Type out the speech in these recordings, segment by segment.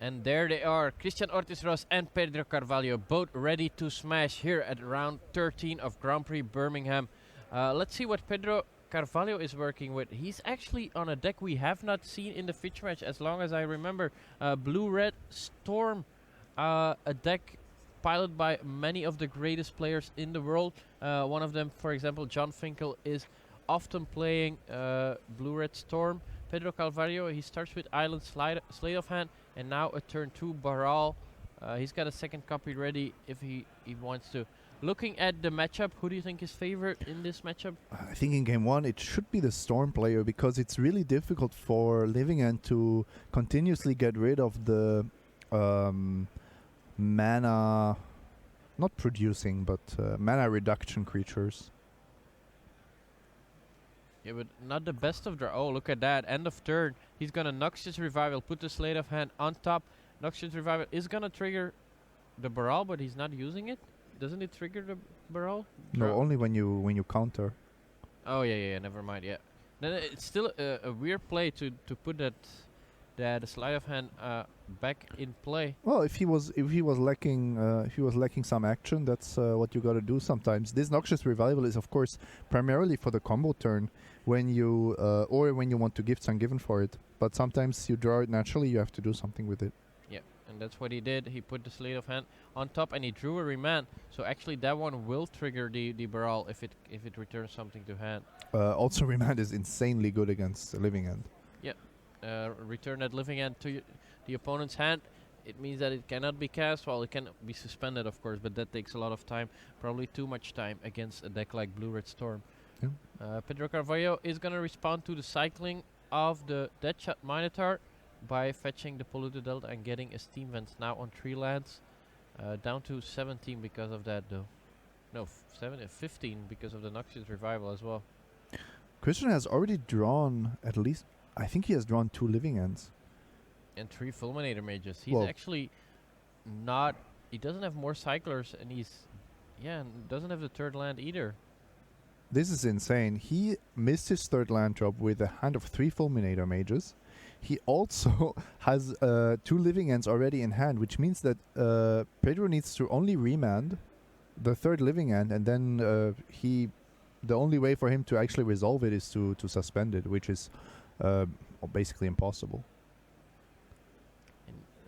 And there they are, Christian Ortiz-Ross and Pedro Carvalho, both ready to smash here at round 13 of Grand Prix Birmingham. Let's see what Pedro Carvalho is working with. He's actually on a deck we have not seen in the feature match as long as I remember. Blue-Red Storm, a deck piloted by many of the greatest players in the world. One of them, for example, John Finkel, is often playing Blue-Red Storm. Pedro Carvalho, he starts with Island Slate of Hand, and now a turn 2 Baral. He's got a second copy ready if he wants to. Looking at the matchup, who do you think is favorite in this matchup? I think in game 1 it should be the Storm player, because it's really difficult for Living End to continuously get rid of the mana, not producing, but mana reduction creatures. Yeah, but not the best of draw. Oh, look at that. End of turn. He's gonna Noxious Revival, put the Slate of Hand on top. Noxious Revival is gonna trigger the Baral, but he's not using it. Doesn't it trigger the Baral? No, only when you counter. Oh yeah, never mind. Yeah, then it's still a weird play to put that Slate of Hand back in play. Well, if he was lacking some action, that's what you gotta do sometimes. This Noxious Revival is of course primarily for the combo turn, when you or when you want to gift Ungiven for it. But sometimes you draw it naturally. You have to do something with it. Yeah, and that's what he did. He put the Slate of Hand on top, and he drew a remand. So actually, that one will trigger the Baral if it returns something to hand. Also, remand is insanely good against Living End. Return that Living End to the opponent's hand. It means that it cannot be cast. Well, it can be suspended, of course, but that takes a lot of time. Probably too much time against a deck like Blue-Red Storm. Yeah. Pedro Carvalho is going to respond to the cycling of the Deadshot Minotaur by fetching the Polluted Delta and getting a Steam Vents now on 3 lands. Down to 17 because of that, though. No, 15 because of the Noxious Revival as well. Christian has already drawn at least, I think he has drawn 2 Living Ends. And 3 Fulminator Mages. He's actually not... He doesn't have more Cyclers, and and doesn't have the 3rd land either. This is insane. He missed his 3rd land drop with a hand of 3 Fulminator Mages. He also has 2 Living Ends already in hand, which means that Pedro needs to only remand the 3rd Living End, and then the only way for him to actually resolve it is to suspend it, which is basically impossible.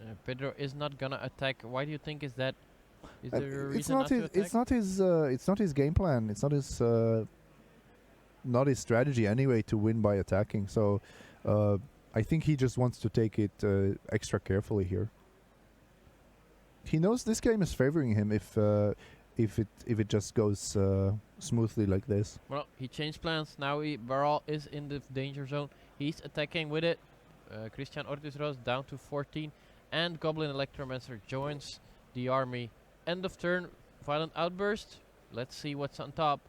And Pedro is not gonna attack. Why do you think is that? Is there a it's reason not not to his. attack? It's not his game plan. It's not his strategy anyway to win by attacking. So I think he just wants to take it extra carefully here. He knows this game is favoring him if it just goes smoothly like this. Well, he changed plans. Now Baral is in the danger zone. He's attacking with it. Christian Ortiz-Ross down to 14. And Goblin Electromancer joins the army. End of turn. Violent Outburst. Let's see what's on top.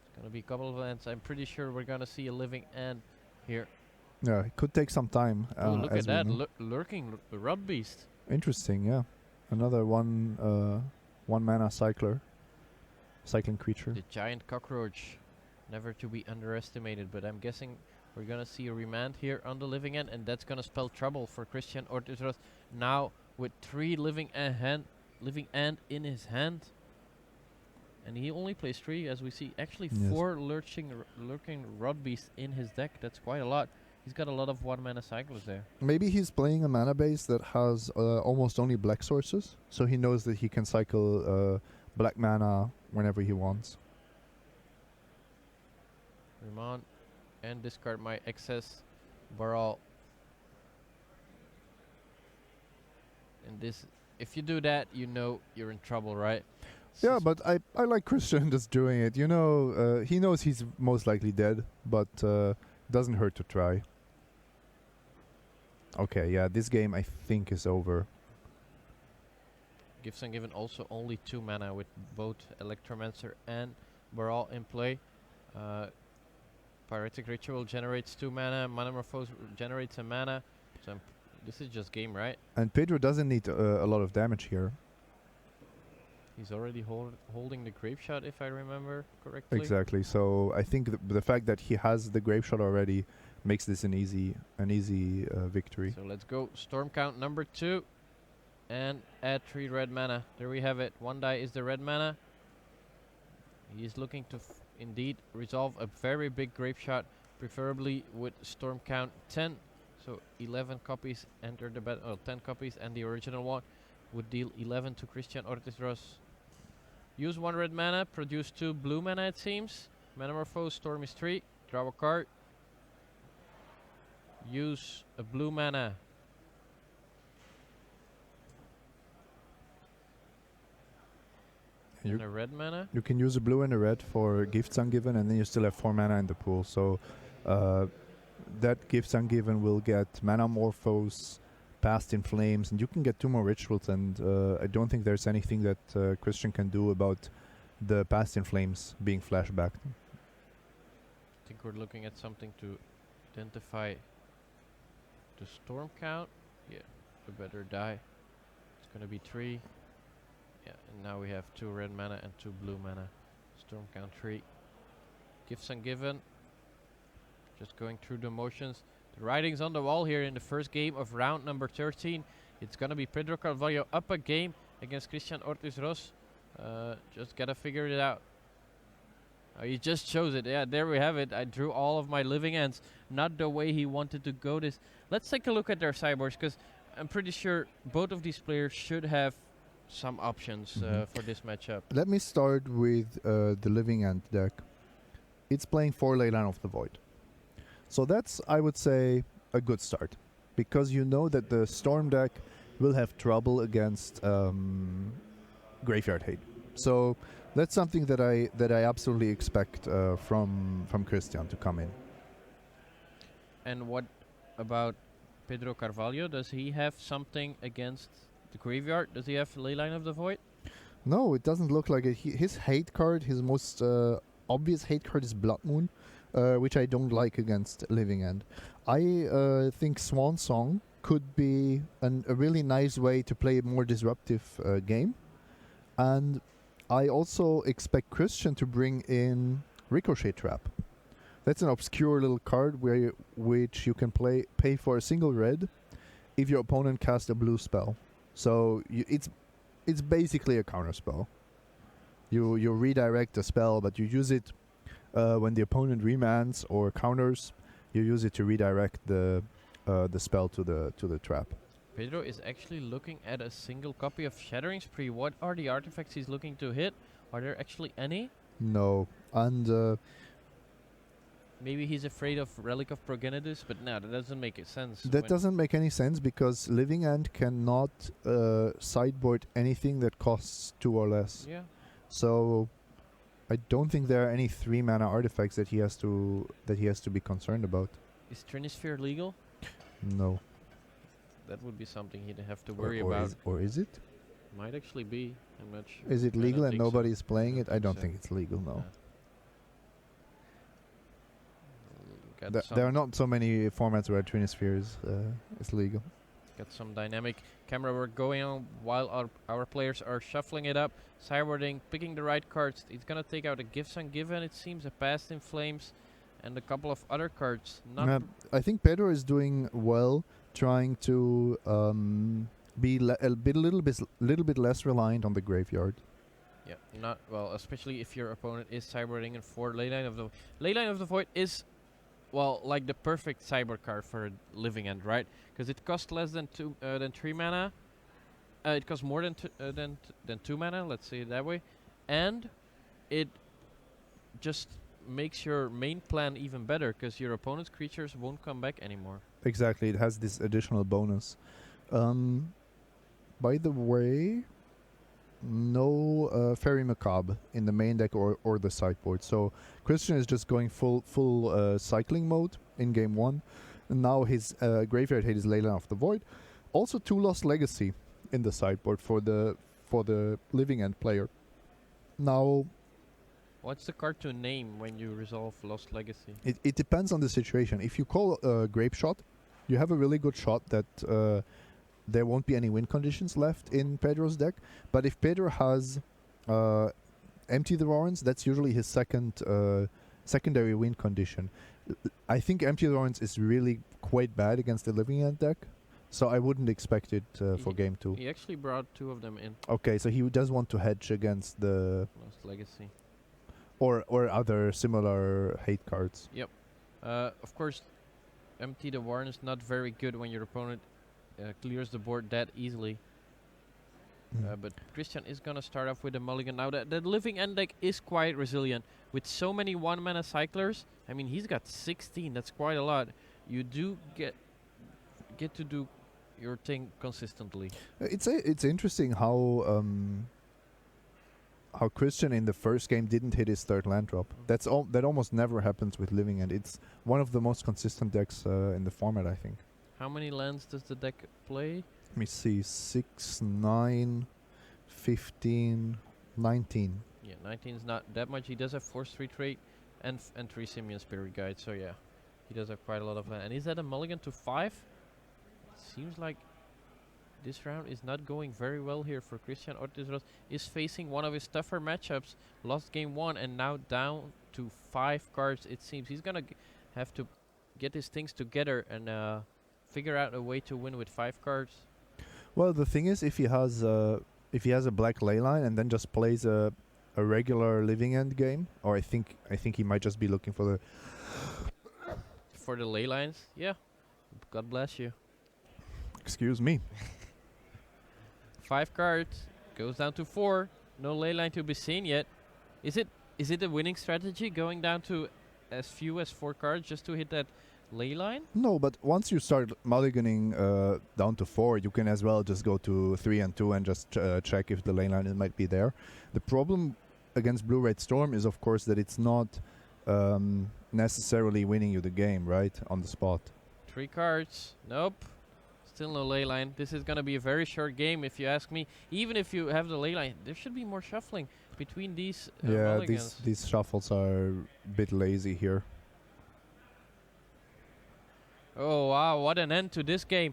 It's going to be a couple of lands. I'm pretty sure we're going to see a Living End here. Yeah, it could take some time. Oh, look at that. Lurking Rod Beast. Interesting, yeah. Another one mana cycling creature. The giant cockroach, never to be underestimated. But I'm guessing we're gonna see a remand here on the Living End, and that's gonna spell trouble for Christian Ortiz-Ross. Now with 3 Living End in his hand, and he only plays 3, as we see. Actually, 4 lurking Rod Beast in his deck. That's quite a lot. He's got a lot of 1 mana cyclers there. Maybe he's playing a mana base that has almost only black sources, so he knows that he can cycle black mana whenever he wants. Remand and discard my excess Baral. And this, if you do that, you know you're in trouble, right? Yeah, but I like Christian just doing it. You know, he knows he's most likely dead, but doesn't hurt to try. Okay, yeah, this game I think is over. Gifts Ungiven also only 2 mana with both Electromancer and Baral in play. Pyretic Ritual generates 2 mana. Metamorphose generates a mana. So this is just game, right? And Pedro doesn't need a lot of damage here. He's already holding the Grape Shot, if I remember correctly. Exactly. So I think the fact that he has the Grape Shot already makes this an easy victory. So let's go. Storm count number 2. and add 3 red mana. There we have it. 1 die is the red mana. He is looking to indeed resolve a very big grave shot, preferably with storm count 10. So 11 copies enter the battle. Oh, 10 copies, and the original one would deal 11 to Christian Ortiz-Ross. Use 1 red mana, produce 2 blue mana, it seems. Metamorphose, Storm is 3. Draw a card. Use a blue mana. And a red mana. You can use a blue and a red for Gifts Ungiven, and then you still have 4 mana in the pool. So that Gifts Ungiven will get Metamorphose, Past in Flames, and you can get 2 more rituals. And I don't think there's anything that Christian can do about the Past in Flames being flashbacked. I think we're looking at something to identify the storm count. Yeah, a better die. It's gonna be 3. Yeah, and now we have 2 red mana and 2 blue mana. Storm count 3. Gifts Ungiven. Just going through the motions. The writing's on the wall here in the first game of round number 13. It's gonna be Pedro Carvalho up a game against Christian Ortiz-Ross. Just gotta figure it out. Oh, he just chose it. Yeah, there we have it. I drew all of my living ends. Not the way he wanted to go this. Let's take a look at their sideboards, because I'm pretty sure both of these players should have some options for this matchup. Let me start with the Living End deck. It's playing 4 Leyline of the Void. So that's, I would say, a good start. Because you know that the Storm deck will have trouble against Graveyard Hate. So that's something that I absolutely expect from Christian to come in. And what about Pedro Carvalho? Does he have something against the graveyard? Does he have Leyline of the Void? No, it doesn't look like it. His hate card, his most obvious hate card is Blood Moon, which I don't like against Living End. I think Swan Song could be a really nice way to play a more disruptive game. And I also expect Christian to bring in Ricochet Trap. That's an obscure little card which you can pay for a single red if your opponent casts a blue spell. So it's basically a counter spell. You redirect the spell, but you use it when the opponent remands or counters. You use it to redirect the spell to the trap. Pedro is actually looking at a single copy of Shattering Spree. What are the artifacts he's looking to hit? Are there actually any? No, and maybe he's afraid of Relic of Progenitus, but no, that doesn't make sense. That doesn't make any sense because Living End cannot sideboard anything that costs 2 or less. Yeah. So I don't think there are any 3 mana artifacts that he has to be concerned about. Is Trinisphere legal? No. That would be something he'd have to worry about. Is it? Might actually be. I'm not sure. Is it legal and nobody is playing I it? I don't so. think it's legal, no. Got There are not so many formats where Trinisphere is legal. Got some dynamic camera work going on while our players are shuffling it up, sideboarding, picking the right cards. He's gonna take out a Gifts Ungiven, it seems, a Past in Flames, and a couple of other cards. I think Pedro is doing well, trying to be a little bit less reliant on the graveyard. Yeah, not well, especially if your opponent is sideboarding in 4 Leyline of the Leyline of the Void is, well, like the perfect cyber card for Living End, right? Because it costs less than 3 mana. It costs more than 2 mana. Let's say it that way, and it just makes your main plan even better because your opponent's creatures won't come back anymore. Exactly, it has this additional bonus. By the way, no Fairy Macabre in the main deck or the sideboard. So Christian is just going full cycling mode in game 1. And now his Graveyard Hate is Leyline of the Void. Also 2 Lost Legacy in the sideboard for the Living End player. Now, what's the card to name when you resolve Lost Legacy? It depends on the situation. If you call Grape Shot, you have a really good shot that there won't be any win conditions left in Pedro's deck. But if Pedro has Empty the Warrens, that's usually his secondary win condition. I think Empty the Warrens is really quite bad against the Living End deck. So I wouldn't expect it for He- game 2. He actually brought 2 of them in. Okay, so he does want to hedge against the Lost Legacy. or other similar hate cards. Of course, Empty the Warren is not very good when your opponent clears the board that easily. But Christian is gonna start off with a mulligan. Now the Living End deck is quite resilient. With so many 1-mana cyclers, I mean he's got 16, that's quite a lot. You do get to do your thing consistently. It's interesting how Christian in the first game didn't hit his third land drop. That almost never happens with Living End. It's one of the most consistent decks in the format, I think. How many lands does the deck play? Let me see, 6, 9, 15, 19. Yeah, 19 is not that much. He does have Force 3 trait and 3 Simian Spirit Guide, so yeah. He does have quite a lot of land. And is that a mulligan to 5? Seems like this round is not going very well here for Christian Ortiz. Is facing one of his tougher matchups. Lost game 1 and now down to 5 cards. It seems he's gonna have to get his things together and figure out a way to win with 5 cards. Well, the thing is, if he has a black leyline and then just plays a regular Living End game, or I think he might just be looking for the ley lines. Yeah, God bless you. Excuse me. 5 cards goes down to 4. No ley line to be seen yet. Is it a winning strategy going down to as few as 4 cards just to hit that ley line? No, but once you start mulliganing down to 4, you can as well just go to 3 and 2 and just check if the ley line might be there. The problem against Blue-Red Storm is, of course, that it's not necessarily winning you the game, right, on the spot. 3 cards. Nope. Still no ley line. This is going to be a very short game if you ask me. Even if you have the ley line, there should be more shuffling between these mulligans. these shuffles are a bit lazy here. Oh wow, what an end to this game.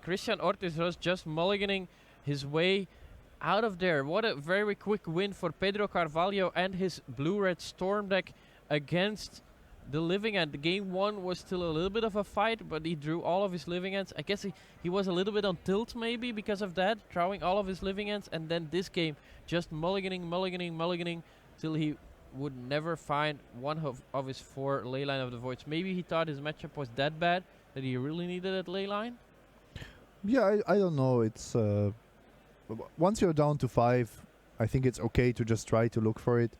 Christian Ortiz was just mulliganing his way out of there. What a very quick win for Pedro Carvalho and his Blue-Red Storm deck against the Living End. Game 1 was still a little bit of a fight, but he drew all of his Living Ends. I guess he was a little bit on tilt maybe because of that, drawing all of his Living Ends, and then this game just mulliganing till he would never find one of his 4 Leyline of the Voids. Maybe he thought his matchup was that bad that he really needed that Leyline. Yeah, I don't know. It's once you're down to 5, I think it's okay to just try to look for it.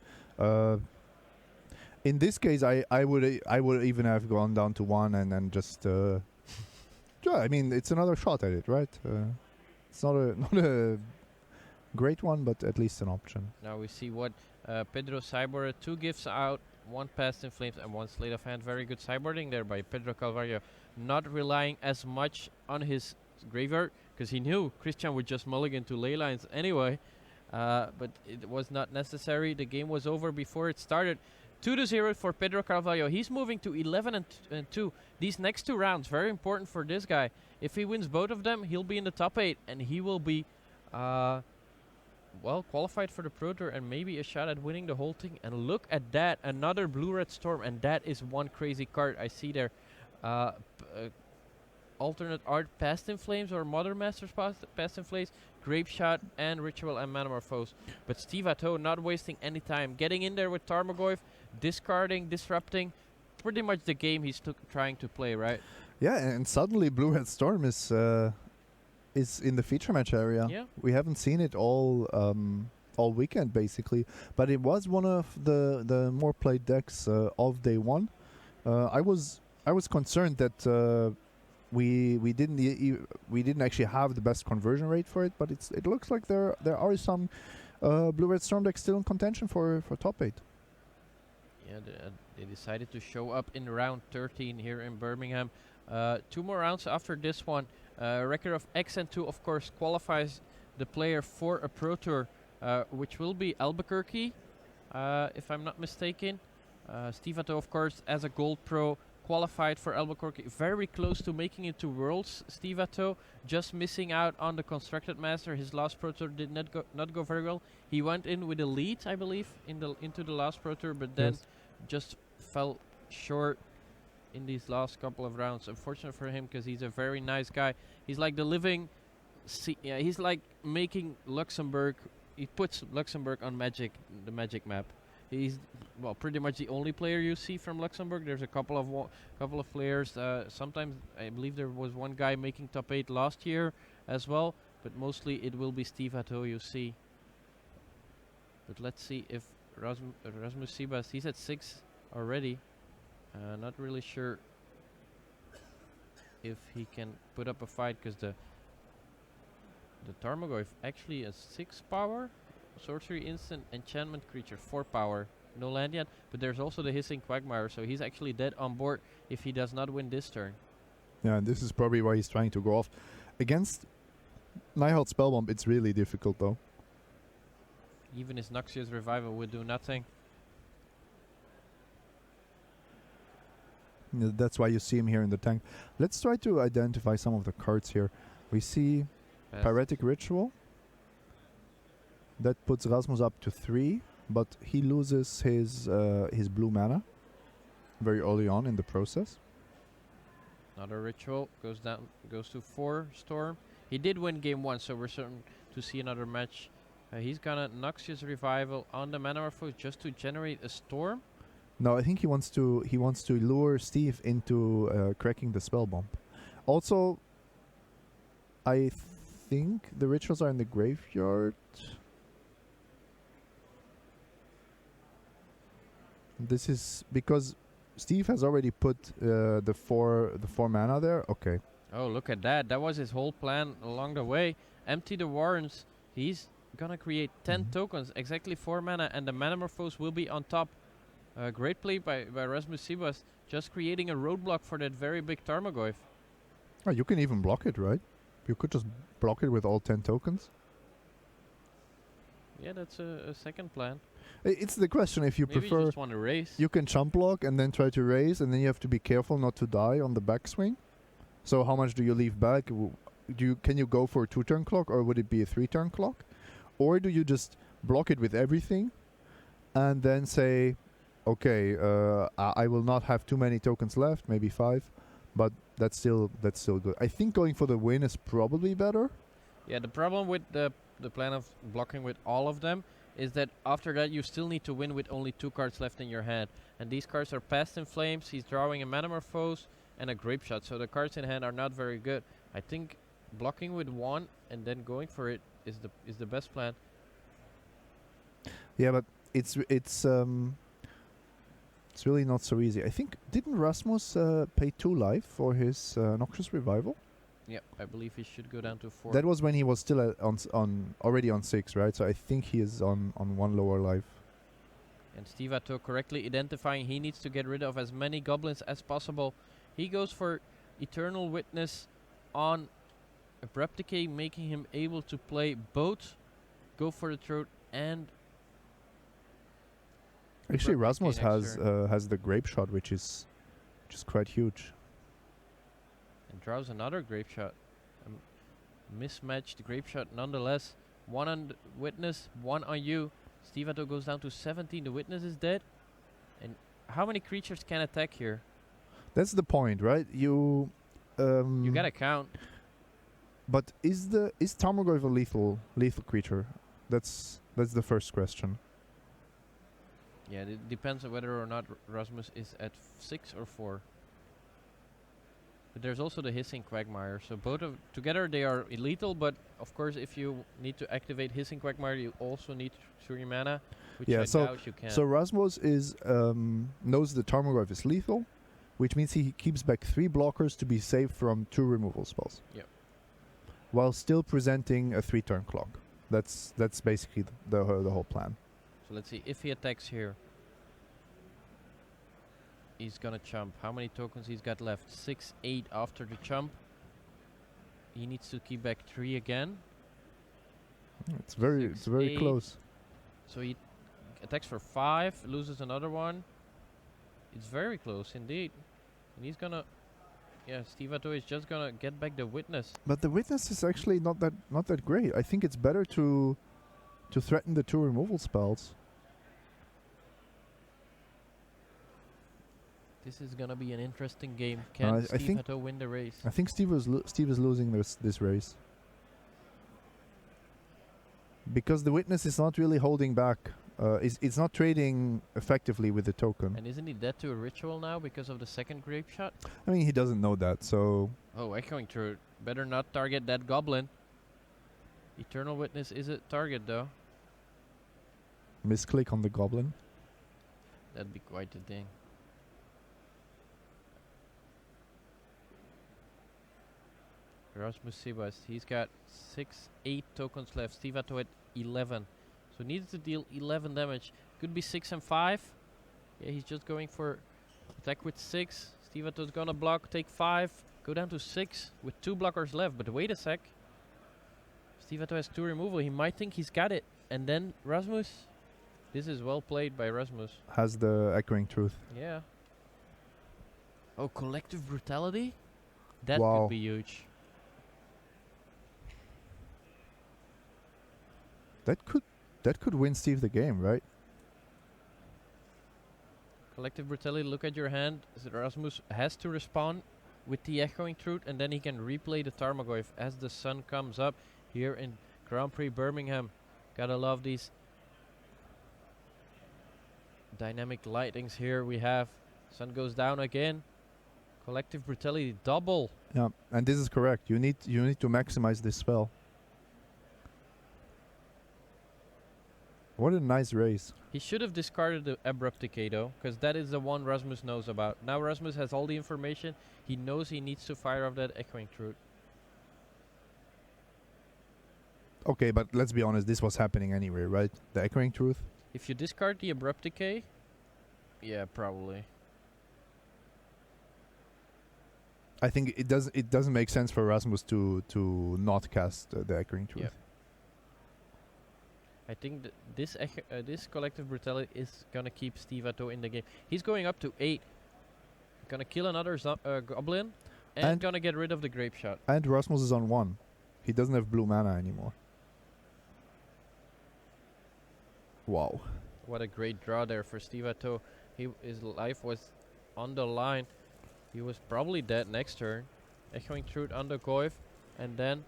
In this case, I would even have gone down to 1 and then just yeah. I mean, it's another shot at it, right? It's not a great one, but at least an option. Now we see what Pedro cyborged. 2 gifts out, 1 Past in Flames, and 1 Slate of Hand. Very good cyborging there by Pedro Carvalho. Not relying as much on his graveyard, because he knew Christian would just mulligan to ley lines anyway. But it was not necessary. The game was over before it started. 2-0 for Pedro Carvalho. He's moving to 11 and 2. These next 2 rounds, very important for this guy. If he wins both of them, he'll be in the top 8, and he will be well qualified for the Pro Tour and maybe a shot at winning the whole thing. And look at that, another Blue-Red Storm, and that is one crazy card I see there. Alternate art, Past in Flames or Mother Master's Past in Flames, Grape Shot, and Ritual and Metamorphose. But Steve Atto not wasting any time, getting in there with Tarmogoyf, discarding, disrupting, pretty much the game he's trying to play, right? Yeah, and suddenly Blue-Red Storm is in the feature match area. Yeah. We haven't seen it all weekend basically, but it was one of the more played decks of day 1. I was concerned that we didn't actually have the best conversion rate for it, but it looks like there are some Blue-Red Storm decks still in contention for top 8. Yeah, they decided to show up in round 13 here in Birmingham. 2 more rounds after this one. Record of X and 2, of course, qualifies the player for a Pro Tour, which will be Albuquerque, if I'm not mistaken. Steve Atto, of course, as a Gold Pro, qualified for Albuquerque. Very close to making it to Worlds, Steve Atto. Just missing out on the Constructed Master. His last Pro Tour did not go very well. He went in with a lead, I believe, into the last Pro Tour, but then just fell short in these last couple of rounds. Unfortunate for him because he's a very nice guy. He's like the living. Yeah, he's like making Luxembourg. He puts Luxembourg on the Magic map. He's well, pretty much the only player you see from Luxembourg. There's a couple of players. Sometimes I believe there was one guy making top 8 last year as well, but mostly it will be Steve Atto you see. But let's see if Rasmus Sibas, he's at 6 already. Not really sure if he can put up a fight because the Tarmogoyf actually has 6 power. Sorcery instant enchantment creature 4 power. No land yet, but there's also the Hissing Quagmire, so he's actually dead on board if he does not win this turn. Yeah, and this is probably why he's trying to go off. Against Nihalt Spellbomb, it's really difficult though. Even his Noxious Revival would do nothing. That's why you see him here in the tank. Let's try to identify some of the cards here. We see Pyretic Ritual. That puts Rasmus up to 3, but he loses his blue mana very early on in the process. Another Ritual goes to 4 Storm. He did win game 1, so we're certain to see another match. He's gonna Noxious Revival on the Manamorphose just to generate a Storm. No, I think he wants to lure Steve into cracking the spell bomb. Also, I think the rituals are in the graveyard. This is because Steve has already put the four mana there. Okay. Oh, look at that! That was his whole plan along the way. Empty the warrens. He's gonna create 10 tokens, exactly 4 mana, and the Manamorphose will be on top. Great play by Rasmus Sibas, just creating a roadblock for that very big Tarmogoyf. Oh, you can even block it, right? You could just block it with all 10 tokens. Yeah, that's a second plan. It's the question if you Maybe prefer. you just want to raise. You can chump block and then try to raise, and then you have to be careful not to die on the backswing. So how much do you leave back? Can you go for a 2-turn clock, or would it be a 3-turn clock? Or do you just block it with everything and then say, okay, I will not have too many tokens left, maybe 5, but that's still good. I think going for the win is probably better. Yeah, the problem with the plan of blocking with all of them is that after that you still need to win with only 2 cards left in your hand. And these cards are Past in Flames, he's drawing a Manamorphose and a Grape Shot, so the cards in hand are not very good. I think blocking with 1 and then going for it is the best plan. Yeah, but it's really not so easy. I think, didn't Rasmus pay 2 life for his Noxious Revival? Yeah, I believe he should go down to 4. That was when he was still already on 6, right? So I think he is on 1 lower life. And Steve Atto correctly identifying he needs to get rid of as many goblins as possible. He goes for Eternal Witness on Abrupt Decay, making him able to play both Go for the Throat and... Actually, Abrupt Rasmus Decay has the Grape Shot, which is quite huge. And draws another Grape Shot. Mismatched Grape Shot nonetheless. 1 on the Witness, 1 on you. Steve Atto goes down to 17. The Witness is dead. And how many creatures can attack here? That's the point, right? You gotta count. But is Tarmogoyf a lethal creature? That's the first question. Yeah, it depends on whether or not Rasmus is at 6 or 4. But there's also the Hissing Quagmire, so both of together they are lethal, but of course if you need to activate Hissing Quagmire you also need 3 mana, which I doubt you can. So Rasmus knows the Tarmogoyf is lethal, which means he keeps back 3 blockers to be saved from 2 removal spells. Yep. While still presenting a 3-turn clock. That's basically the whole plan. So let's see, if he attacks here, he's gonna chump. How many tokens he's got left? 6, 8 after the chump. He needs to keep back 3 again. It's very 8. close. So he attacks for 5, loses another one. It's very close indeed. And he's gonna... Yeah, Steve Atto is just gonna get back the Witness. But the Witness is actually not that great. I think it's better to threaten the 2 removal spells. This is gonna be an interesting game. Can I Steve think- Hatto win the race? I think Steve is losing this race. Because the witness is not really holding back. It's not trading effectively with the token. And isn't he dead to a ritual now because of the second grape shot? I mean, he doesn't know that, so Oh, echoing through. Better not target that goblin. Eternal Witness is a target though. misclick on the goblin. That'd be quite the thing. Rasmus Sebas, he's got 8 tokens left. Steve Hatto at 11. So needed to deal 11 damage. Could be 6 and 5. Yeah, he's just going for attack with 6. Steve Hatto's gonna block, take 5. Go down to 6 with 2 blockers left. But wait a sec. Steve Hatto has 2 removal. He might think he's got it. And then Rasmus. This is well played by Rasmus. Has the echoing truth. Yeah. Oh, collective brutality? That Wow. could be huge. That could win Steve the game, right? Collective brutality, look at your hand. Rasmus has to respond with the echoing truth, and then he can replay the Tarmogoyf as the sun comes up here in Grand Prix Birmingham. Gotta love these dynamic lightings here we have. Sun goes down again. Collective brutality double. Yeah, and this is correct. You need to maximize this spell. What a nice race. He should have discarded the Abrupt Decay though, because that is the one Rasmus knows about. Now Rasmus has all the information. He knows he needs to fire off that Echoing Truth. Okay, but let's be honest, this was happening anyway, right? The echoing truth. If you discard the Abrupt Decay, yeah, probably. I think it doesn't make sense for Rasmus to not cast the echoing truth. Yep. I think that this Collective Brutality is gonna keep Steve Hatto in the game. He's going up to 8. Gonna kill another goblin and gonna get rid of the Grape Shot. And Rasmus is on 1. He doesn't have blue mana anymore. Wow. What a great draw there for Steve Hatto. His life was on the line. He was probably dead next turn. Echoing Truth on the Goyf, and then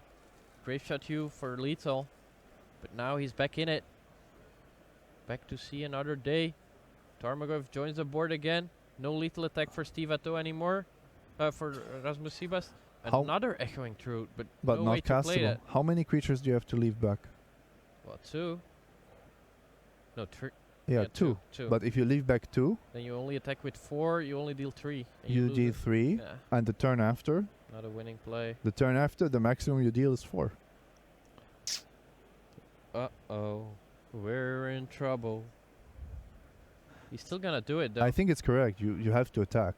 Grape Shot you for lethal. But now he's back in it. Back to see another day. Tarmogoyf joins the board again. No lethal attack for Steve Hatto anymore. For Rasmus Sebas. Another Echoing Truth, but no way not to play castable. that. How many creatures do you have to leave back? Well, 2. No, 3. Yeah, 2. 2. But if you leave back 2, Then you only attack with 4, you only deal 3. and you lose deal it. 3, Yeah, and the turn after, not a winning play. the maximum you deal is 4. Uh-oh. We're in trouble. He's still gonna do it though. I think it's correct. You have to attack.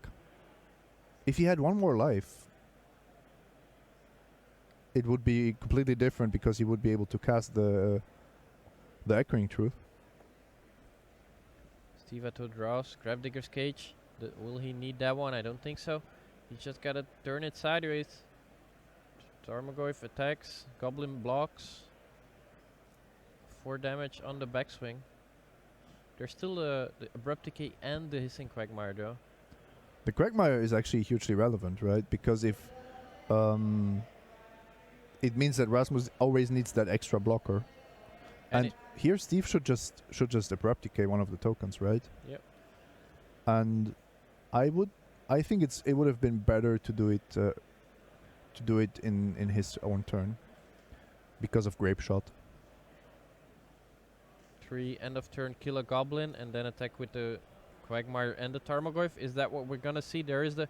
If he had 1 more life, it would be completely different because he would be able to cast the echoing truth. Steve Hatto draws. Gravedigger's Cage. Will he need that one? I don't think so. He's just gotta turn it sideways. Tarmogoyf attacks. Goblin blocks. 4 damage on the backswing. There's still the Abrupt Decay and the Hissing Quagmire though. The Quagmire is actually hugely relevant, right? Because if it means that Rasmus always needs that extra blocker. And here Steve should just Abrupt Decay one of the tokens, right? Yep. And I think it would have been better to do it in his own turn because of Grape Shot. 3 end of turn, kill a goblin, and then attack with the Quagmire and the Tarmogoyf. Is that what we're gonna see? There is the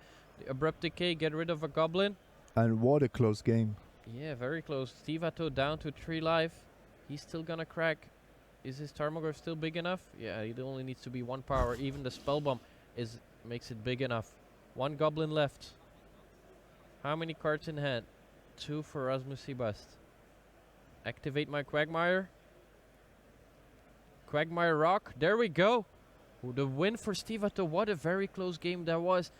Abrupt Decay, get rid of a goblin. And what a close game. Yeah, very close. Steve Hatto down to 3 life. He's still gonna crack. Is his Tarmogoyf still big enough? Yeah, it only needs to be 1 power. Even the Spell Bomb makes it big enough. 1 goblin left. How many cards in hand? 2 for Rasmus Sebast. Activate my Quagmire. Quagmire Rock. There we go. The win for Steve Hatto. What a very close game that was.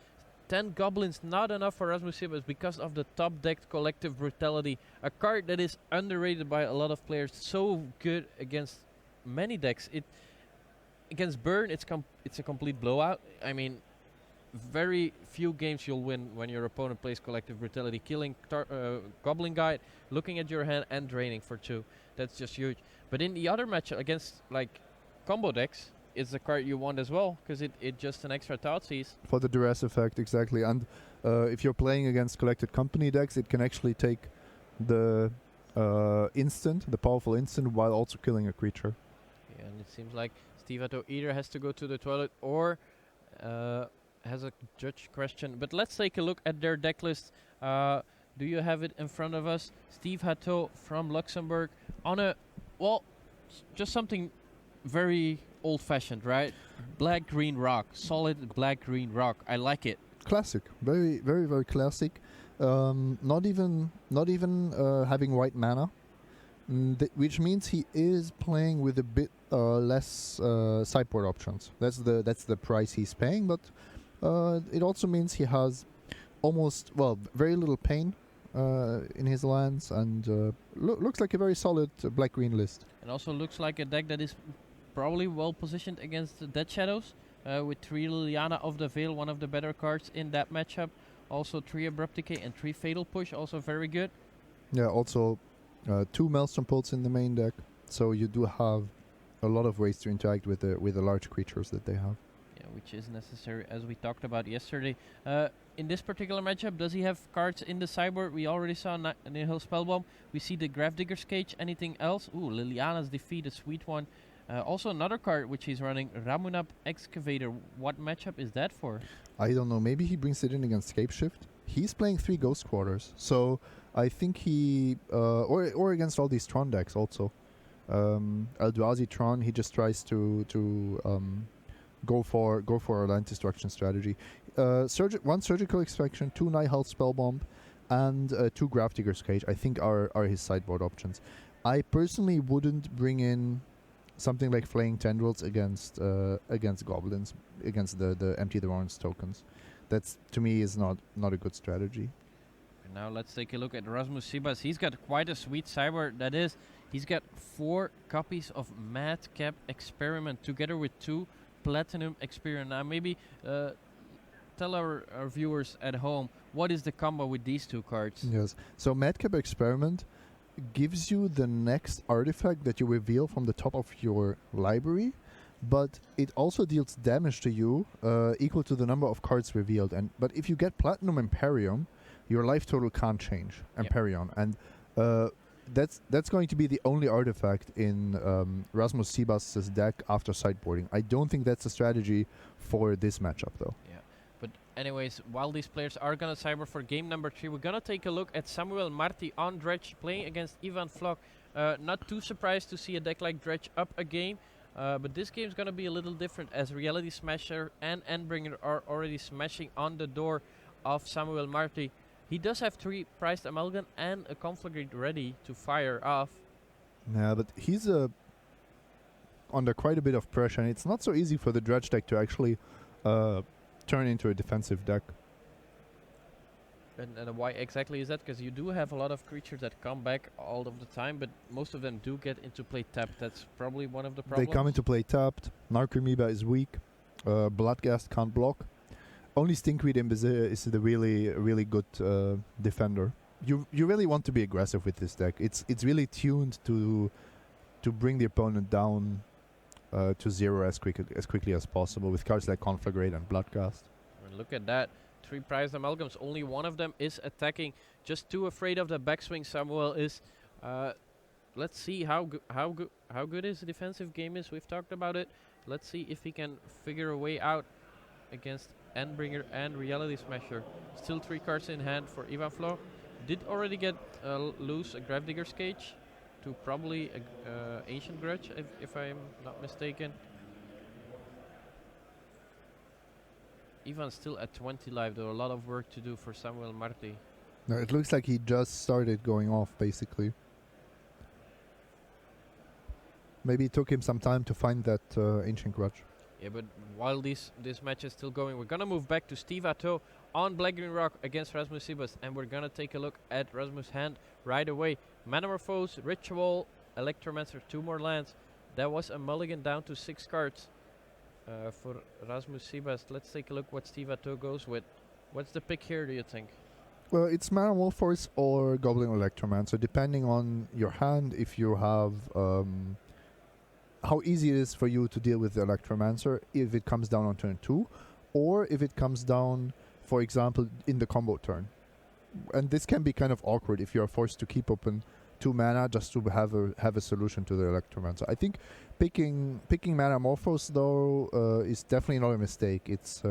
10 goblins, not enough for Rasmus Sebas because of the top decked Collective Brutality. A card that is underrated by a lot of players. So good against many decks. Against Burn, it's a complete blowout. I mean, very few games you'll win when your opponent plays Collective Brutality, killing Goblin Guide, looking at your hand and draining for 2. That's just huge. But in the other match against like combo decks, it's a card you want as well, because it just an extra Thoughtseize. For the duress effect, exactly. And if you're playing against collected company decks, it can actually take the the powerful instant, while also killing a creature. Yeah, and it seems like Steve Atto either has to go to the toilet or has a judge question. But let's take a look at their deck list. Do you have it in front of us? Steve Hatto from Luxembourg on a, well, just something very old-fashioned, right? Black-green rock, solid black-green rock. I like it. Classic, very, very, very classic. Not even having white mana, which means he is playing with a bit less sideboard options. That's the price he's paying, but it also means he has very little pain in his lands, and looks like a very solid black-green list. And also looks like a deck that is probably well positioned against the Dead Shadows, with 3 Liliana of the Veil, one of the better cards in that matchup. Also 3 Abrupt Decay and 3 Fatal Push, also very good. Yeah, also 2 Maelstrom Pulse in the main deck, so you do have a lot of ways to interact with the large creatures that they have. Yeah, which is necessary, as we talked about yesterday. In this particular matchup, does he have cards in the sideboard? We already saw Nihil Spellbomb. We see the Gravedigger's Cage. Anything else? Ooh, Liliana's Defeat, a sweet one. Also another card which he's running, Ramunap Excavator. What matchup is that for? I don't know. Maybe he brings it in against Scapeshift. He's playing 3 Ghost Quarters, so I think he or against all these Tron decks also. Eldrazi Tron, he just tries to go for a land destruction strategy. 1 Surgical Extraction, 2 Nihil Spellbomb, and 2 Gravedigger's Cage, I think are his sideboard options. I personally wouldn't bring in something like Flaying Tendrils against goblins, against the Empty the Ruins tokens. That's, to me, is not a good strategy. And now let's take a look at Rasmus Sibas. He's got quite a sweet sideboard. That is, he's got 4 copies of Madcap Experiment together with 2 Platinum Experiment. Now maybe tell our viewers at home, what is the combo with these 2 cards? Yes, so Madcap Experiment gives you the next artifact that you reveal from the top of your library, but it also deals damage to you equal to the number of cards revealed. But if you get Platinum Imperium, your life total can't change. Empyrean, and that's going to be the only artifact in Rasmus Sibas' deck after sideboarding. I don't think that's a strategy for this matchup, though. Yeah, but anyways, while these players are gonna cyber for game number 3, we're gonna take a look at Samuel Marti on Dredge playing against Ivan Flock. Not too surprised to see a deck like Dredge up a game, but this game's gonna be a little different, as Reality Smasher and Endbringer are already smashing on the door of Samuel Marti. He does have 3 Prized Amalgam and a Conflagrate ready to fire off. Yeah, but he's under quite a bit of pressure, and it's not so easy for the Dredge deck to actually turn into a defensive deck. And why exactly is that? Because you do have a lot of creatures that come back all of the time, but most of them do get into play tapped. That's probably one of the problems. They come into play tapped. Narcomoeba is weak. Bloodghast can't block. Only Stinkweed Imbecile is the really good defender. You really want to be aggressive with this deck. It's really tuned to bring the opponent down to 0 as quickly as possible with cards like Conflagrate and Bloodghast. And look at that. 3 Prized Amalgams. Only one of them is attacking. Just too afraid of the backswing. Samuel is. Let's see how good his defensive game is. We've talked about it. Let's see if he can figure a way out against Endbringer and Reality Smasher. Still 3 cards in hand for Ivan Flo. Did already get loose a Gravedigger's Cage to probably Ancient Grudge, if I'm not mistaken. Ivan's still at 20 life, though. A lot of work to do for Samuel Marti. No, it looks like he just started going off, basically. Maybe it took him some time to find that Ancient Grudge. Yeah, but while this match is still going, we're gonna move back to Steve Atto on Black Green Rock against Rasmus Sibas, and we're gonna take a look at Rasmus' hand right away. Manamorphose, Ritual, Electromancer, 2 more lands. That was a mulligan down to 6 cards. For Rasmus Seebast, let's take a look what Steve Atto goes with. What's the pick here, do you think? Well, it's Mana Wolf Force or Goblin Electromancer, depending on your hand. If you have how easy it is for you to deal with the Electromancer if it comes down on turn 2, or if it comes down, for example, in the combo turn. And this can be kind of awkward if you are forced to keep open 2 mana just to have a solution to the Electromancer. I think picking Mana Morphos though is definitely not a mistake. It's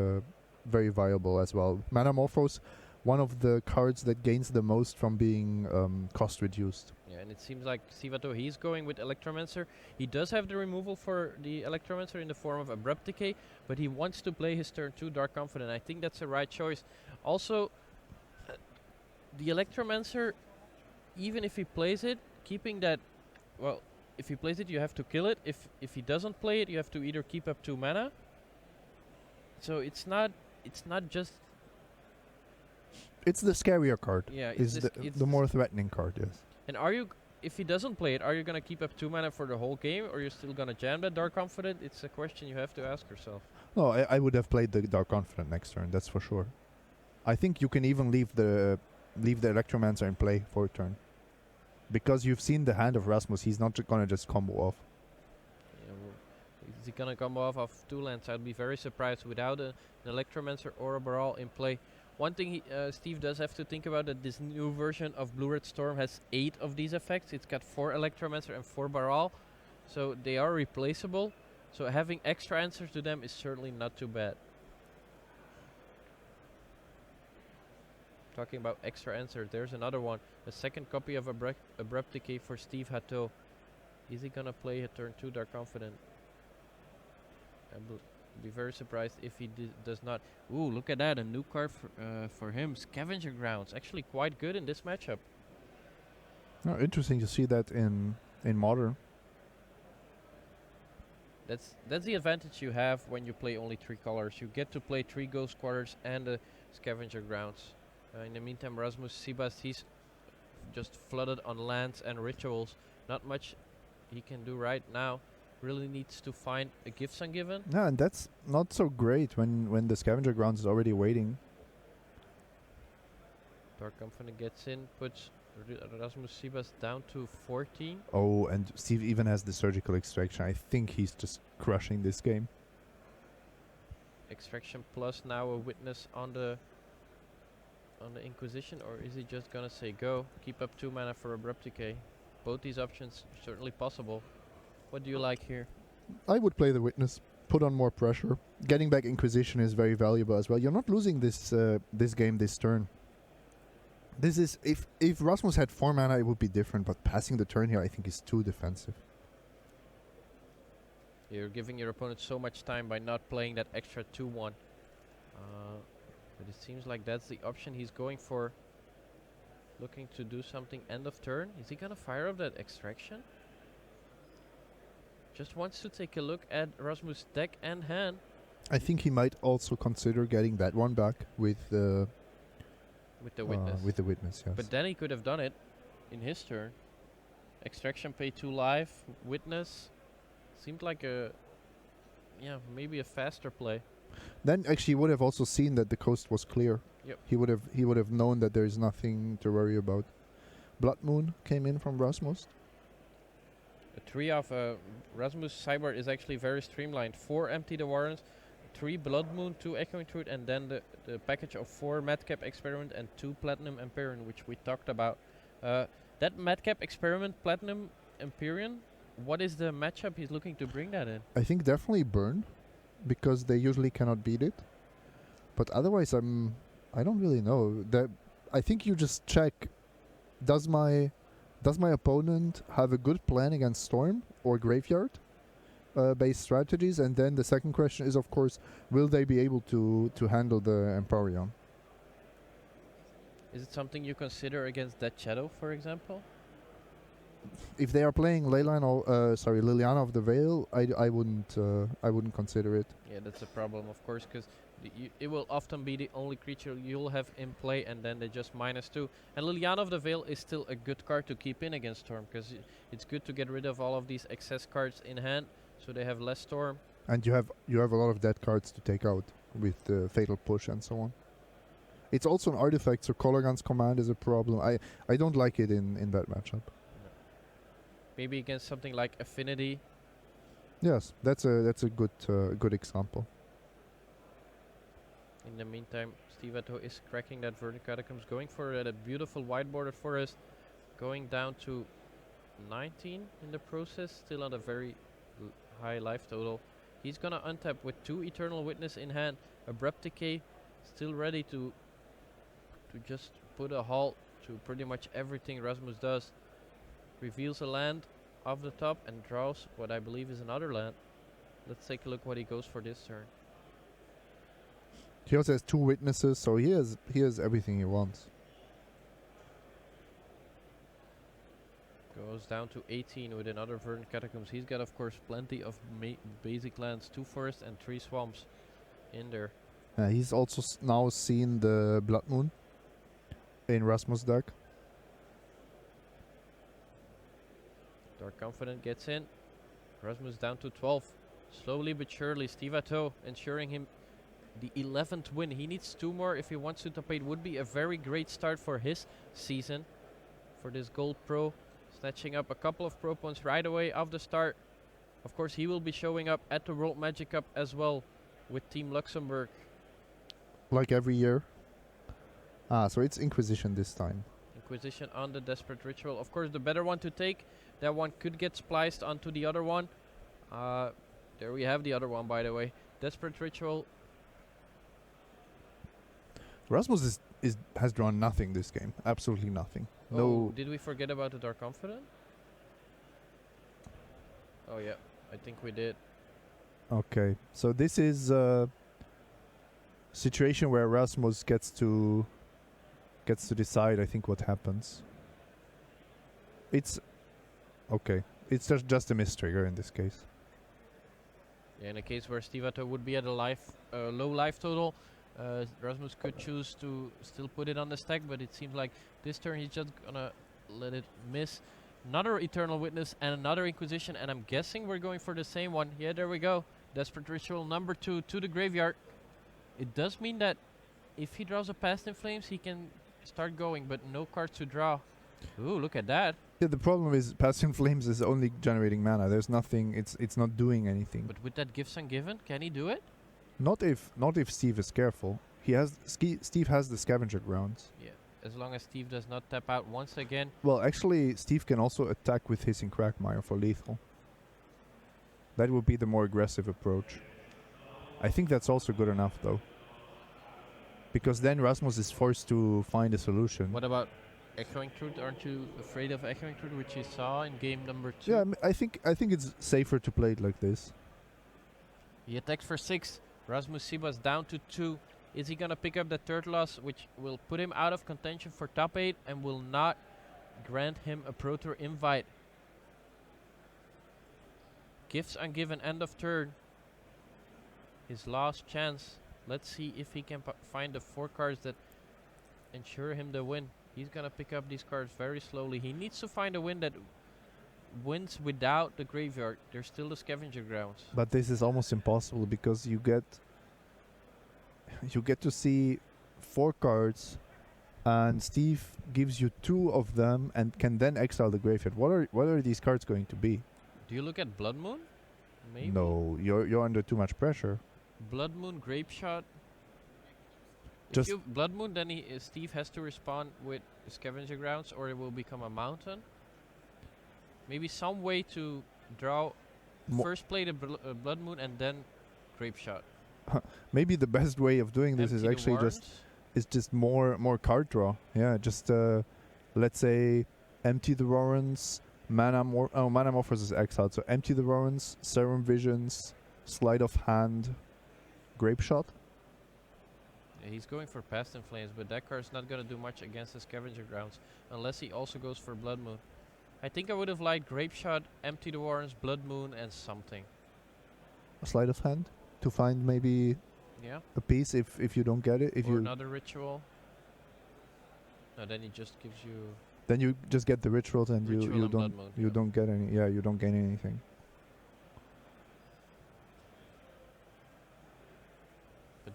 very viable as well. Mana Morphos, one of the cards that gains the most from being cost reduced. Yeah, and it seems like Steve Atto, he's going with Electromancer. He does have the removal for the Electromancer in the form of Abrupt Decay, but he wants to play his turn 2 Dark Confident. I think that's the right choice. Also, the Electromancer, even if he plays it, keeping that, well, if he plays it, you have to kill it. If he doesn't play it, you have to either keep up 2 mana. So it's not just. It's the scarier card. Yeah, it's the more threatening card. Yes. And if he doesn't play it, are you gonna keep up 2 mana for the whole game, or you're still gonna jam that Dark Confident? It's a question you have to ask yourself. No, I would have played the Dark Confident next turn. That's for sure. I think you can even leave the Electromancer in play for a turn, because you've seen the hand of Rasmus. He's not gonna just combo off. Yeah, well, is he gonna combo off of 2 lands? I'd be very surprised without an Electromancer or a Baral in play. One thing Steve does have to think about, that this new version of Blue Red Storm has 8 of these effects. It's got 4 Electromancer and 4 Baral, so they are replaceable. So having extra answers to them is certainly not too bad. Talking about extra answers, there's another one. A second copy of Abrupt Decay for Steve Hatto. Is he gonna play a turn 2 Dark Confident? Be very surprised if he does not. Ooh, look at that, a new card for him. Scavenger Grounds, actually quite good in this matchup. Oh, interesting to see that in Modern. That's the advantage you have when you play only 3 colors. You get to play 3 Ghost Quarters and the Scavenger Grounds. In the meantime, Rasmus Seebast, he's just flooded on lands and rituals. Not much he can do right now. Really needs to find a Gifts Ungiven. Yeah, and that's not so great when the Scavenger Grounds is already waiting. Dark Confident gets in, puts Rasmus Seebast down to 14. Oh, and Steve even has the Surgical Extraction. I think he's just crushing this game. Extraction plus now a Witness on the Inquisition, or is he just gonna say go, keep up 2 mana for Abrupt Decay? Both these options certainly possible. What do you like here? I would play the Witness, put on more pressure. Getting back Inquisition is very valuable as well. You're not losing this game this turn. This is if Rasmus had 4 mana, it would be different. But passing the turn here, I think, is too defensive. You're giving your opponent so much time by not playing that extra 2/1. But it seems like that's the option he's going for. Looking to do something end of turn. Is he gonna fire up that Extraction? Just wants to take a look at Rasmus' deck and hand. I think he might also consider getting that one back with the Witness. With the Witness, yes. But then he could have done it in his turn. Extraction, pay 2 life, Witness. Seemed like maybe a faster play. Then actually he would have also seen that the coast was clear. Yep. He would have known that there is nothing to worry about. Blood Moon came in from Rasmus. A 3 of Rasmus Cyber is actually very streamlined. 4 Empty the Warrens, 3 Blood Moon, 2 Echoing Truth, and then the package of 4 Madcap Experiment and 2 Platinum Empyrean, which we talked about. That Madcap Experiment Platinum Empyrean, what is the matchup he's looking to bring that in? I think definitely Burn, because they usually cannot beat it. But otherwise, I don't really know. I think you just check, does my opponent have a good plan against Storm or Graveyard based strategies? And then the second question is, of course, will they be able to handle the Empyrean? Is it something you consider against Dead Shadow, for example? If they are playing Liliana of the Veil, I wouldn't consider it. Yeah, that's a problem, of course, because it will often be the only creature you'll have in play, and then they just -2. And Liliana of the Veil is still a good card to keep in against Storm, because it's good to get rid of all of these excess cards in hand, so they have less Storm. And you have a lot of dead cards to take out with the Fatal Push and so on. It's also an artifact, so Colorgan's Command is a problem. I don't like it in that matchup. No. Maybe against something like Affinity. Yes, that's a good example. In the meantime, Stivato is cracking that Verdant Catacombs, going for that beautiful white bordered forest, going down to 19 in the process, still on a very high life total. He's gonna untap with 2 Eternal Witness in hand, Abrupt Decay, still ready to just put a halt to pretty much everything Rasmus does. Reveals a land off the top and draws what I believe is another land. Let's take a look what he goes for this turn. He also has 2 witnesses, so he has everything he wants. Goes down to 18 with another Verdant Catacombs. He's got, of course, plenty of basic lands, 2 forests and 3 swamps in there. He's also now seen the Blood Moon in Rasmus' deck. Dark Confident gets in. Rasmus down to 12. Slowly but surely, Stivato ensuring him the 11th win. He needs 2 more if he wants to top 8. Would be a very great start for his season. For this Gold Pro. Snatching up a couple of Pro points right away off the start. Of course, he will be showing up at the World Magic Cup as well with Team Luxembourg. Like every year. So it's Inquisition this time. Inquisition on the Desperate Ritual. Of course, the better one to take. That one could get spliced onto the other one. There we have the other one, by the way. Desperate Ritual. Rasmus has drawn nothing this game. Absolutely nothing. Oh, No. did we forget about the Dark Confident? Oh yeah, I think we did. Okay, so this is a situation where Rasmus gets to decide, I think, what happens. It's okay. It's just a miss trigger in this case. Yeah, in a case where Stivato would be at a low life total, Rasmus could choose to still put it on the stack, but it seems like this turn he's just gonna let it miss. Another Eternal Witness and another Inquisition, and I'm guessing we're going for the same one. Yeah, there we go. Desperate Ritual number 2 to the graveyard. It does mean that if he draws a Past in Flames, he can start going, but no cards to draw. Ooh, look at that. Yeah, the problem is Past in Flames is only generating mana. There's nothing. It's not doing anything. But with that Gifts Ungiven, can he do it? Not if Steve is careful. Steve has the Scavenger Grounds. Yeah, as long as Steve does not tap out once again. Well, actually, Steve can also attack with Hissing Quagmire for lethal. That would be the more aggressive approach. I think that's also good enough, though. Because then Rasmus is forced to find a solution. What about Echoing Truth? Aren't you afraid of Echoing Truth, which you saw in game number 2? Yeah, I think it's safer to play it like this. He attacks for 6. Rasmus Sibas down to 2. Is he gonna pick up the third loss, which will put him out of contention for top 8 and will not grant him a Pro Tour invite? Gifts Ungiven, end of turn. His last chance. Let's see if he can find the 4 cards that ensure him the win. He's gonna pick up these cards very slowly. He needs to find a win that wins without the graveyard. There's still the Scavenger Grounds. But this is almost impossible because you get to see 4 cards, and Steve gives you 2 of them and can then exile the graveyard. What are these cards going to be? Do you look at Blood Moon? Maybe. No, you're under too much pressure. Blood Moon, Grape Shot. Just If you Blood Moon, then Steve has to respond with Scavenger Grounds, or it will become a mountain. Maybe some way to draw. First play the Blood Moon and then Grape Shot. maybe the best way of doing this is Empty the actually Warrens. just more card draw. Yeah, just let's say empty the Warrens, mana Morphos is exiled, so empty the Warrens, Serum Visions, Sleight of Hand, Grape Shot. Yeah, he's going for Past in Flames, but that card's not gonna do much against the Scavenger Grounds unless he also goes for Blood Moon. I think I would have liked Grape Shot, Empty the Warrens, Blood Moon, and something. A Sleight of Hand to find maybe Yeah. a piece if you don't get it. If Or you another ritual. No, then he just gives you. then you just get the rituals and Ritual you and don't Blood Moon, you yeah. don't get any. Yeah, you don't gain anything.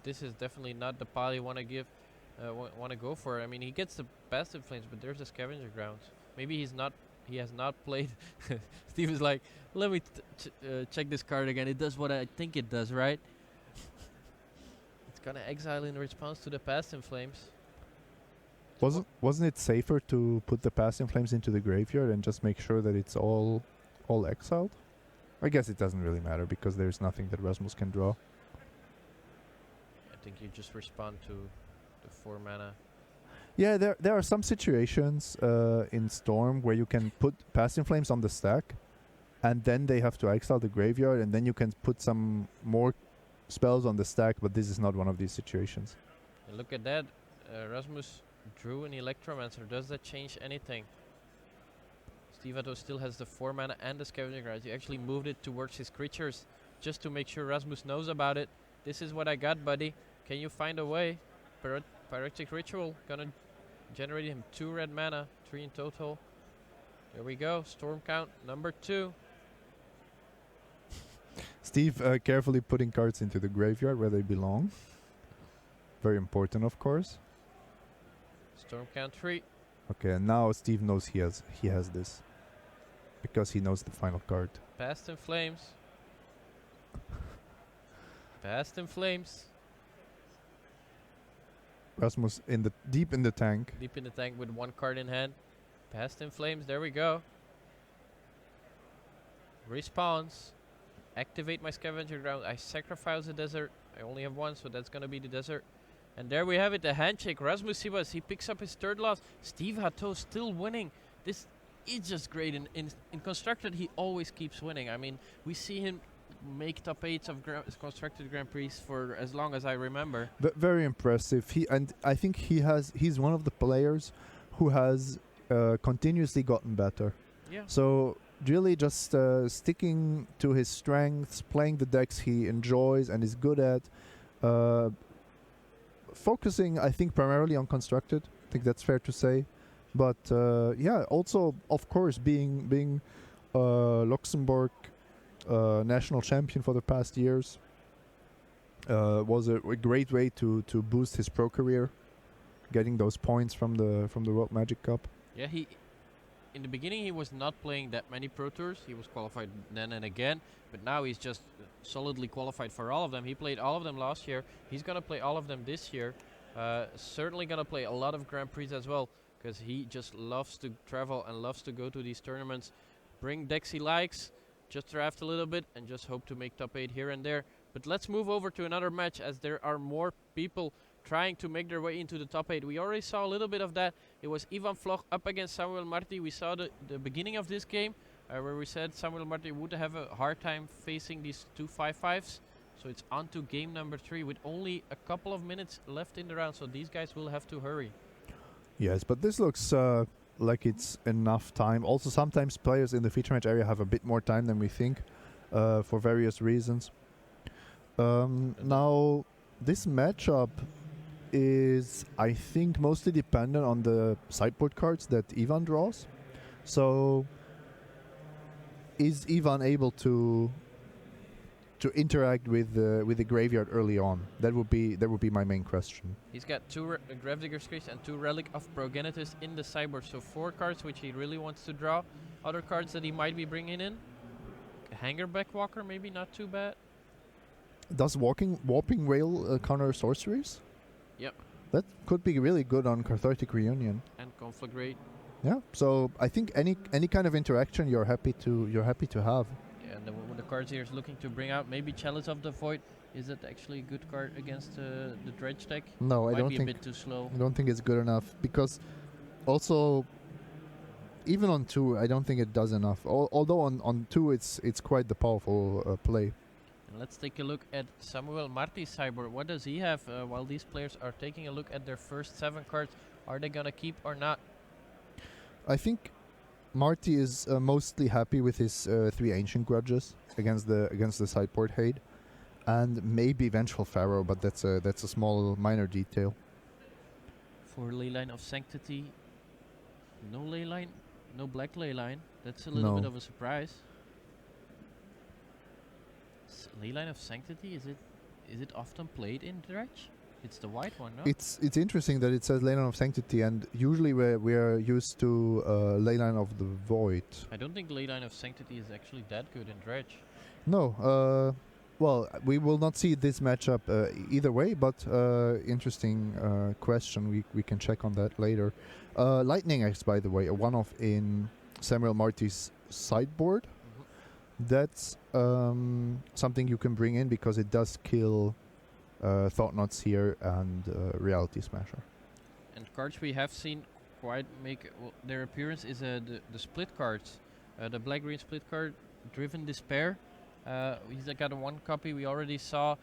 this is definitely not the pile you want to give, want to go for. I mean, he gets the best in flames, but there's a scavenger ground. Maybe he has not played. Steve is like, let me check this card again. It does what I think it does, right? It's gonna exile in response to the past in flames. Wasn't it safer to put the past in flames into the graveyard and just make sure that it's all exiled? I guess it doesn't really matter because there's nothing that Rasmus can draw. I think you just respond to the 4 mana. Yeah, there are some situations in Storm where you can put Past in Flames on the stack, and then they have to exile the graveyard, and then you can put some more spells on the stack, but this is not one of these situations. And look at that. Rasmus drew an Electromancer. Does that change anything? Steve Atto still has the 4 mana and the Scavenger Ground. He actually moved it towards his creatures just to make sure Rasmus knows about it. This is what I got, buddy. Can you find a way? Pyretic Ritual. Gonna generate him 2 red mana. 3 in total. There we go. Storm count number 2. Steve carefully putting cards into the graveyard where they belong. Very important, of course. Storm count 3. Okay, and now Steve knows he has this. Because he knows the final card. Past in Flames. Past in Flames. Rasmus deep in the tank. Deep in the tank with 1 card in hand. Past in Flames. There we go. Respawns. Activate my Scavenger Ground. I sacrifice the desert. I only have 1, so that's gonna be the desert. And there we have it, the handshake. Rasmus Sivas, he picks up his 3rd loss. Steve Hatto still winning. This is just great. In Constructed, he always keeps winning. I mean, we see him make top 8s of Constructed Grand Prix for as long as I remember. Very impressive. I think he's one of the players who has continuously gotten better. Yeah. So really just sticking to his strengths, playing the decks he enjoys and is good at. Focusing, I think, primarily on Constructed. I think that's fair to say. But yeah, also, of course, being Luxembourg national champion for the past years was a great way to boost his pro career, getting those points from the World Magic Cup. Yeah, in the beginning he was not playing that many Pro Tours. He was qualified then and again, but now he's just solidly qualified for all of them. He played all of them last year. He's gonna play all of them this year. Certainly gonna play a lot of Grand Prix as well, because he just loves to travel and loves to go to these tournaments. Bring decks he likes, just draft a little bit, and just hope to make top 8 here and there. But let's move over to another match, as there are more people trying to make their way into the top 8. We already saw a little bit of that. It was Ivan Vlog up against Samuel Marti. We saw the beginning of this game where we said Samuel Marti would have a hard time facing these 2 5/5s. So it's on to game number 3 with only a couple of minutes left in the round. So these guys will have to hurry. Yes, but this looks like it's enough time. Also, sometimes players in the feature match area have a bit more time than we think for various reasons. Now, this matchup is, I think, mostly dependent on the sideboard cards that Ivan draws. So, is Ivan able to interact with the graveyard early on? That would be my main question. He's got 2 Gravedigger's Curse and 2 Relic of Progenitus in the sideboard. So 4 cards which he really wants to draw. Other cards that he might be bringing in. Hangerback Walker, maybe not too bad. Does Warping Whale counter sorceries? Yep. That could be really good on Cathartic Reunion. And Conflagrate. Yeah. So I think any kind of interaction you're happy to have. Yeah, and the cards here is looking to bring out maybe Chalice of the Void. Is it actually a good card against the Dredge deck? No, I don't think. Might be a bit too slow. I don't think it's good enough, because also even on 2, I don't think it does enough. Although on 2 it's quite the powerful play. And let's take a look at Samuel Marti's sideboard. What does he have while these players are taking a look at their first 7 cards? Are they gonna keep or not? I think Marty is mostly happy with his 3 Ancient Grudges against the sideboard Hade, and maybe Vengeful Pharaoh, but that's a small minor detail. For Leyline of Sanctity, no Leyline, no black Leyline. That's a little bit of a surprise. Leyline of Sanctity, is Is it often played in dredge? It's the white one, no? It's interesting that it says Leyline of Sanctity, and usually we're used to Leyline of the Void. I don't think Leyline of Sanctity is actually that good in dredge. No, well, we will not see this matchup either way, but interesting question. We can check on that later. Lightning Axe, by the way, a one-off in Samuel Marty's sideboard. That's something you can bring in because it does kill Thought-Knots here and Reality Smasher. And cards we have seen quite make their appearance is the split cards. The black-green split card, Driven Despair. He's got a one copy. We already saw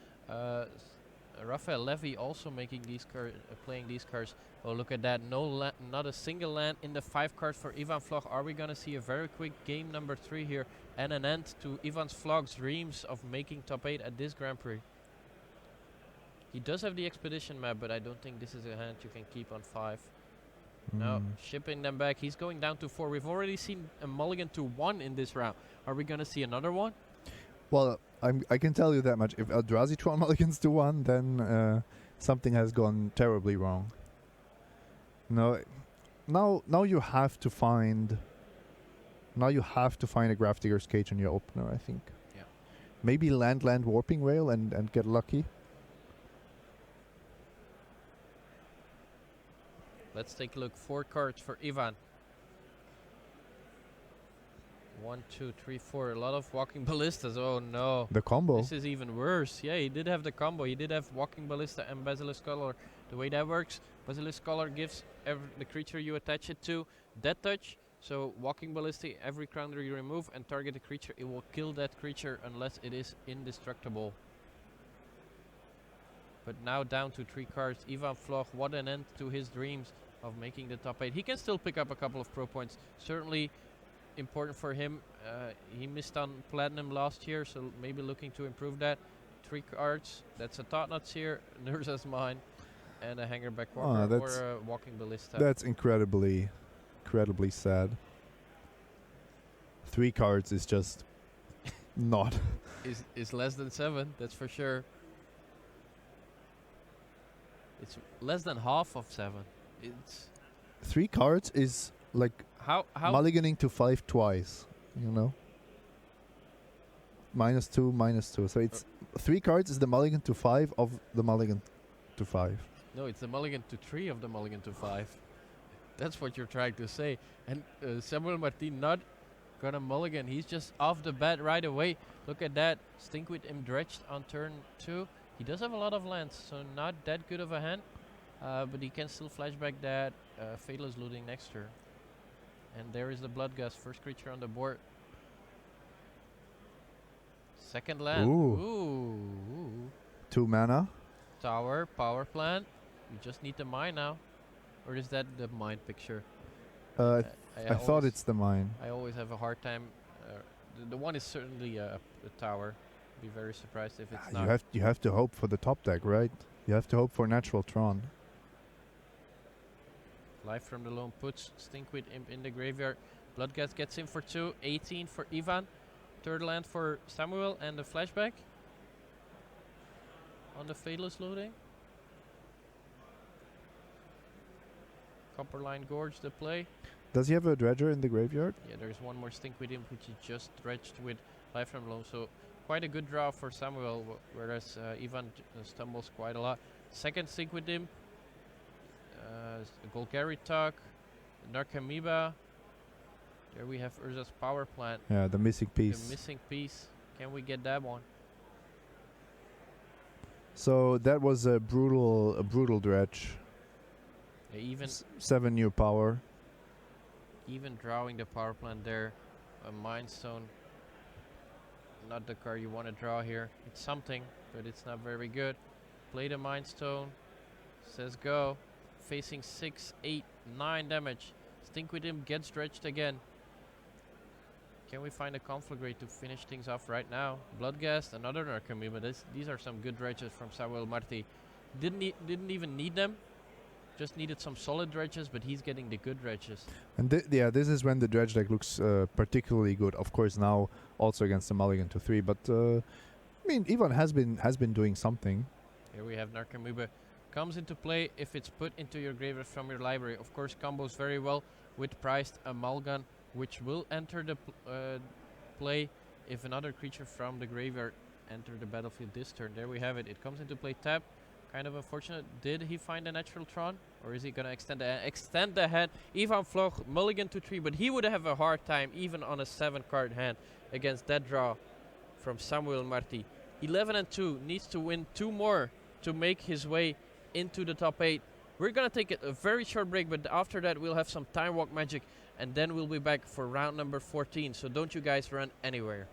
Raphael Levy also making these playing these cards. Oh, look at that! Not a single land in the 5 cards for Ivan Vlog. Are we gonna see a very quick game number 3 here and an end to Ivan Vlog's dreams of making top 8 at this Grand Prix? He does have the expedition map, but I don't think this is a hand you can keep on 5. No, shipping them back. He's going down to 4. We've already seen a mulligan to 1 in this round. Are we gonna see another one? Well, I can tell you that much. If Eldrazi Tron mulligans to 1, then something has gone terribly wrong. No, now you have to find. Now you have to find a Grafdigger's Cage on your opener, I think. Yeah. Maybe land Warping Whale and get lucky. Let's take a look. 4 cards for Ivan. 1, 2, 3, 4. A lot of Walking Ballistas. Oh no. The combo. This is even worse. Yeah, he did have the combo. He did have Walking Ballista and Basilisk Scholar. The way that works, Basilisk Scholar gives the creature you attach it to Death Touch. So Walking Ballista, every counter you remove and target a creature, it will kill that creature unless it is indestructible. But now down to 3 cards. Ivan Vlog, what an end to his dreams of making the top 8. He can still pick up a couple of pro points. Certainly important for him. He missed on Platinum last year, so maybe looking to improve that. 3 cards. That's a Thought-Knots here, Nurza's Mine, and a Hangerback Walker or a Walking Ballista. That's incredibly sad. 3 cards is just not. Is less than 7, that's for sure. It's less than half of 7. It's 3 cards is like how mulliganing to 5 twice, you know. -2, -2. So it's 3 cards is the mulligan to 5 of the mulligan to 5. No, it's the mulligan to 3 of the mulligan to 5. That's what you're trying to say. And Samuel Martin not gonna mulligan. He's just off the bat right away. Look at that. Stinkweed him dredged on turn 2. He does have a lot of lands, so not that good of a hand. But he can still flashback that Fatalist Looting next turn. And there is the Bloodgust, first creature on the board. Second land. Ooh. 2 mana. Tower, power plant. You just need the mine now. Or is that the mine picture? I thought it's the mine. I always have a hard time. The one is certainly a tower. Be very surprised if it's not. You have to hope for the top deck, right? You have to hope for Natural Tron. Life from the Lone puts Stinkweed Imp in the graveyard. Bloodgust gets in for 2. 18 for Ivan. Third land for Samuel and the flashback. On the Fatalist Looting. Copperline Gorge the play. Does he have a Dredger in the graveyard? Yeah, there's one more Stinkweed Imp which is just dredged with Life from the Lone. So quite a good draw for Samuel, whereas Ivan stumbles quite a lot. Second Stinkweed Imp. Golgari Tuck, Narcomoeba. There we have Urza's power plant. Yeah, the missing piece. The missing piece. Can we get that one? So that was a brutal dredge. Yeah, even 7 new power. Even drawing the power plant there, a Mind Stone. Not the card you want to draw here. It's something, but it's not very good. Play the Mind Stone. Says go. Facing 6, 8, 9 damage. Stinkweed Imp gets dredged again. Can we find a Conflagrate to finish things off right now? Bloodgast, another Narcomoeba. These are some good dredges from Samuel Marti. Didn't even need them. Just needed some solid dredges, but he's getting the good dredges. And this is when the dredge deck looks particularly good. Of course, now also against the mulligan to 3, but I mean, Ivan has been doing something. Here we have Narkamube. Comes into play if it's put into your graveyard from your library. Of course, combos very well with priced Amalgam, which will enter the play if another creature from the graveyard enter the battlefield this turn. There we have it. It comes into play tap. Kind of unfortunate. Did he find a natural Tron? Or is he going to extend the hand? Ivan Vlog, mulligan to 3, but he would have a hard time even on a 7-card hand against that draw from Samuel Marti. 11 and 2, needs to win 2 more to make his way into the top 8. We're going to take a very short break, but after that we'll have some Time Walk Magic, and then we'll be back for round number 14. So don't you guys run anywhere.